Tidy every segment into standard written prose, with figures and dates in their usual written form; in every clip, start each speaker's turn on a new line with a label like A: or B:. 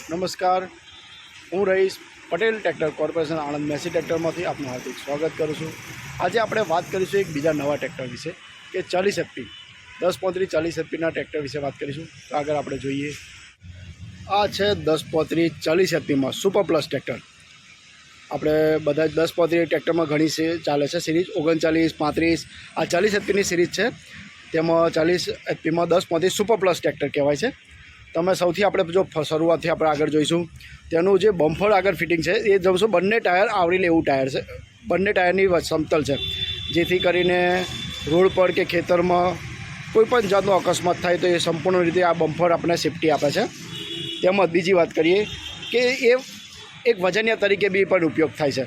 A: નમસ્કાર, હું Rahish Patel tractor corporation Anand Massey ટ્રેક્ટરમાંથી આપનું હાર્દિક સ્વાગત કરું છું। આજે આપણે વાત કરીશું એક બીજા નવા ટ્રેક્ટર વિશે કે 40 HP 1035 40 HPના ટ્રેક્ટર વિશે વાત કરીશું। તો આગળ આપણે જોઈએ, આ છે 1035 40 HPમાં સુપર પ્લસ ટ્રેક્ટર। આપણે બધા જ 1035 ટ્રેક્ટરમાં ઘણી ચાલે છે સિરીઝ 39 35 આ 40 HPની સિરીઝ છે। તેમાં 40 HPમાં 1035 સુપર પ્લસ ટ્રેક્ટર કહેવાય છે। તમે સૌથી આપણે જો શરૂઆતથી આપણે આગળ જોઈશું, તેનું જે બમ્ફર આગળ ફિટિંગ છે એ જોઈશું, બંને ટાયર આવરી લે એવું ટાયર છે, બંને ટાયરની સમતલ છે, જેથી કરીને રોડ પર કે ખેતરમાં કોઈ પણ જાતનો અકસ્માત થાય તો એ સંપૂર્ણ રીતે આ બમ્ફર આપણને સેફટી આપે છે। તેમજ બીજી વાત કરીએ કે એ એક વજનિયા તરીકે બી પણ ઉપયોગ થાય છે।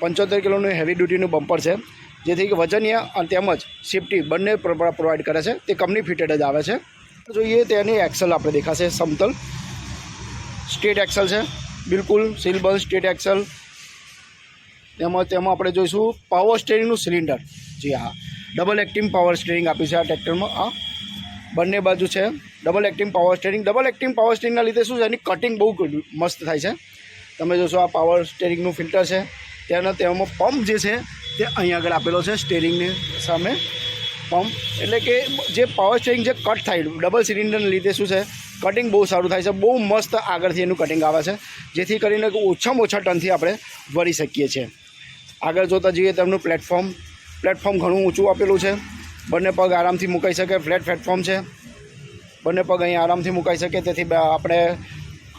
A: 75 કિલોનું હેવી ડ્યુટીનું બમ્પર છે, જેથી કે વજનિયા અને તેમજ સેફટી બંને પ્રોવાઈડ કરે છે। તે કંપની ફિટેડ જ આવે છે। જોઈએ તેની એક્સલ આપણે દેખાશે, સમતલ સ્ટ્રેટ એક્સલ છે, બિલકુલ સીલબલ સ્ટ્રેટ એક્સલ। તેમાં આપણે જોઈશું પાવર સ્ટેરિંગનું સિલિન્ડર, જી હા, ડબલ એક્ટિંગ પાવર સ્ટેરિંગ આપી છે આ ટ્રેક્ટરમાં। આ બંને બાજુ છે double acting power steering. Double acting power સ્ટેરિંગના લીધે શું છે, એની કટિંગ બહુ મસ્ત થાય છે। તમે જોશો આ પાવર સ્ટેરિંગનું ફિલ્ટર છે, તેમાં પંપ જે છે તે અહીં આગળ આપેલો છે સ્ટેરિંગની સામે પંપ, એટલે કે જે પાવર સ્ટેરિંગ જે કટ થાય ડબલ સિલિન્ડરને લીધે શું છે, કટિંગ બહુ સારું થાય છે, બહુ મસ્ત આગળથી એનું કટિંગ આવે છે, જેથી કરીને ઓછામાં ઓછા ટનથી આપણે વળી શકીએ છીએ। આગળ જોતા જઈએ તેમનું પ્લેટફોર્મ ઘણું ઊંચું આપેલું છે, બંને પગ આરામથી મુકાઈ શકે, ફ્લેટ પ્લેટફોર્મ છે, બંને પગ અહીં આરામથી મુકાઈ શકે, તેથી આપણે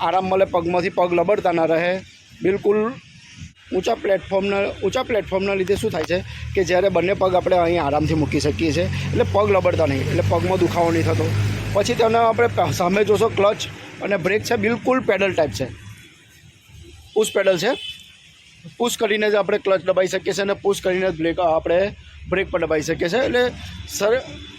A: આરામ મળે, પગમાંથી પગ લબડતા ના રહે। બિલકુલ ઊંચા પ્લેટફોર્મના લીધે શું થાય છે કે જ્યારે બંને પગ આપણે અહીં આરામથી મૂકી શકીએ છીએ, એટલે પગ લબડતા નહીં, એટલે પગમાં દુખાવો નહીં થતો। પછી તેના આપણે સામે જોશો ક્લચ અને બ્રેક છે, બિલકુલ પેડલ ટાઈપ છે, પુશ પેડલ છે, પુશ કરીને જ આપણે ક્લચ દબાવી શકીએ છીએ અને પુશ કરીને જ આપણે બ્રેક પર દબાવી શકીએ છીએ। એટલે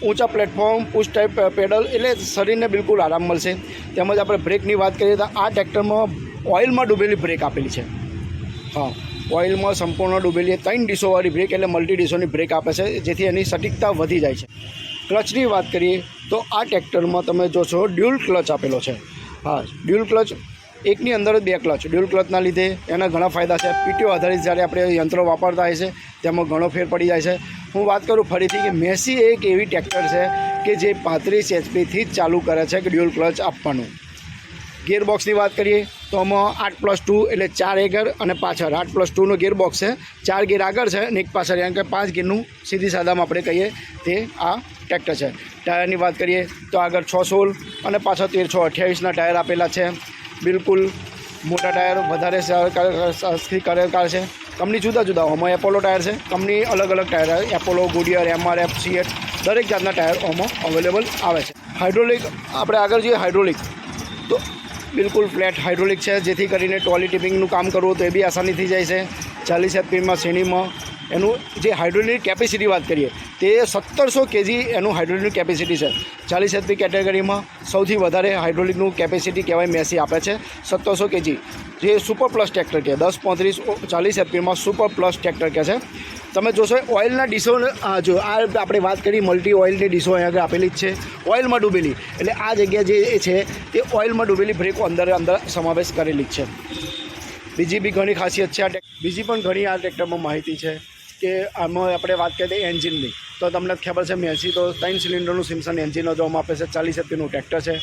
A: ઊંચા પ્લેટફોર્મ, પુશ ટાઈપ પેડલ, એટલે શરીરને બિલકુલ આરામ મળશે। તેમજ આપણે બ્રેકની વાત કરીએ તો આ ટ્રેક્ટરમાં ઓઇલમાં ડૂબેલી બ્રેક આપેલી છે। હા, ઓઇલમાં સંપૂર્ણ ડૂબેલી 3 ડીશોવાળી બ્રેક, એટલે મલ્ટી ડીશોની બ્રેક આપે છે, જેથી એની સટીકતા વધી જાય છે। ક્લચની વાત કરીએ તો આ ટ્રેક્ટરમાં તમે જોશો ડ્યુઅલ ક્લચ આપેલો છે। હા, ડ્યુઅલ ક્લચ, એકની અંદર જ 2 ક્લચ। ડ્યુઅલ ક્લચના લીધે એના ઘણા ફાયદા છે। પીટીઓ આધારિત જ્યારે આપણે યંત્રો વાપરતા હોય છે તેમાં ઘણો ફેર પડી જાય છે। હું વાત કરું ફરીથી કે મેસી એક એવી ટ્રેક્ટર છે કે જે 35 HPથી જ ચાલુ કરે છે કે ડ્યુઅલ ક્લચ આપવાનું। ગિયરબોક્સની વાત કરીએ તો આમાં 8+2 એટલે 4 આગળ અને પાછળ 8+2નો ગિયરબોક્સ છે, 4 ગિયર આગળ છે અને 1 પાછળ, એટલે કે 5 ગિયરનું સીધી સાદામાં આપણે કહીએ તે આ ટ્રેક્ટર છે। ટાયરની વાત કરીએ તો આગળ 616 અને પાછળ 13/628ના ટાયર આપેલા છે। બિલકુલ મોટા ટાયર, વધારે કાર્યકાળ છે। કંપની જુદા આમાં એપોલો ટાયર છે, કંપની અલગ tyre, Apollo, Goodyear, MRF, CH દરેક જાતના ટાયર આમાં અવેલેબલ આવે છે। હાઇડ્રોલિક આપણે આગળ જોઈએ, હાઇડ્રોલિક તો બિલકુલ ફ્લેટ હાઇડ્રોલિક છે, જેથી કરીને ટ્રોલી ટિપિંગનું કામ કરવું તો એ બી આસાની થઈ જાય છે। 40 HPમાં શ્રેણીમાં એનું જે હાઇડ્રોલિક કેપેસિટી વાત કરીએ તે 1700 kg એનું હાઇડ્રોલિક કેપેસિટી છે। 40 HP કેટેગરીમાં સૌથી વધારે હાઇડ્રોલિકનું કેપેસિટી કહેવાય મેસી આપે છે, 1700 kg, જે સુપર પ્લસ ટ્રેક્ટર કહે, 1035 40 HPમાં સુપર પ્લસ ટ્રેક્ટર કહે છે। તમે જોશો ઓઇલના ડીશો, જો આ આપણે વાત કરી મલ્ટી ઓઇલની ડીશો અહીં આગળ આપેલી જ છે, ઓઇલમાં ડૂબેલી, એટલે આ જગ્યા જે છે તે ઓઇલમાં ડૂબેલી બ્રેકો અંદર સમાવેશ કરેલી જ છે। બીજી બી ઘણી ખાસિયત છે બીજી પણ ઘણી આ ટ્રેક્ટરમાં માહિતી છે કે આમાં આપણે વાત કરીએ એન્જિનની, તો તમને ખબર છે મેસી તો 3 સિલિન્ડરનું સિમ્સન એન્જિન જોવામાં આપે છે। 40 HPનું ટ્રેક્ટર છે,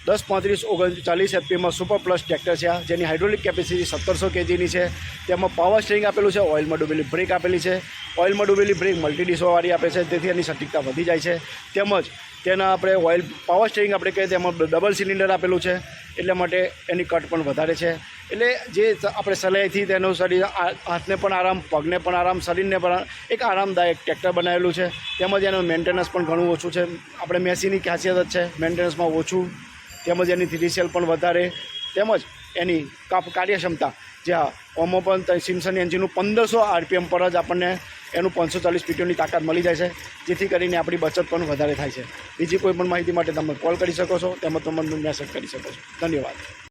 A: 1035 40 HPમાં સુપર પ્લસ ટ્રેક્ટર છે, જેની હાઇડ્રોલિક કેપેસિટી 1700 kgની છે। તેમાં પાવર સ્ટીયરિંગ આપેલું છે, ઓઇલમાં ડૂબેલી બ્રેક આપેલી છે, ઓઇલમાં ડૂબેલી બ્રેક મલ્ટી ડીશોવાળી આપે છે, તેથી એની સટીકતા વધી જાય છે। તેમજ તેના આપણે ઓઇલ પાવર સ્ટીયરિંગ આપણે કહીએ તેમાં ડબલ સિલિન્ડર આપેલું છે, એટલે માટે એની કટ પણ વધારે છે। એટલે જે આપણે સલાઈથી તેનું શરીર, હાથને પણ આરામ, પગને પણ આરામ, શરીરને પણ એક આરામદાયક ટ્રેક્ટર બનાવેલું છે। તેમજ એનું મેન્ટેનન્સ પણ ઘણું ઓછું છે। આપણે મેસીની ખાસિયત જ છે મેન્ટેનન્સમાં ઓછું, તેમજ એની થ્રી પણ વધારે, તેમજ એની કાર્યક્ષમતા, જ્યાં ઓમાં પણ સિમ્સન એન્જિનનું 1500 RPM પર જ આપણને એનું 540 PTOની તાકાત મળી જાય છે, જેથી કરીને આપણી બચત પણ વધારે થાય છે। બીજી કોઈ પણ માહિતી માટે તમે કોલ કરી શકો છો, તેમજ તમે મેસેજ કરી શકો છો। ધન્યવાદ।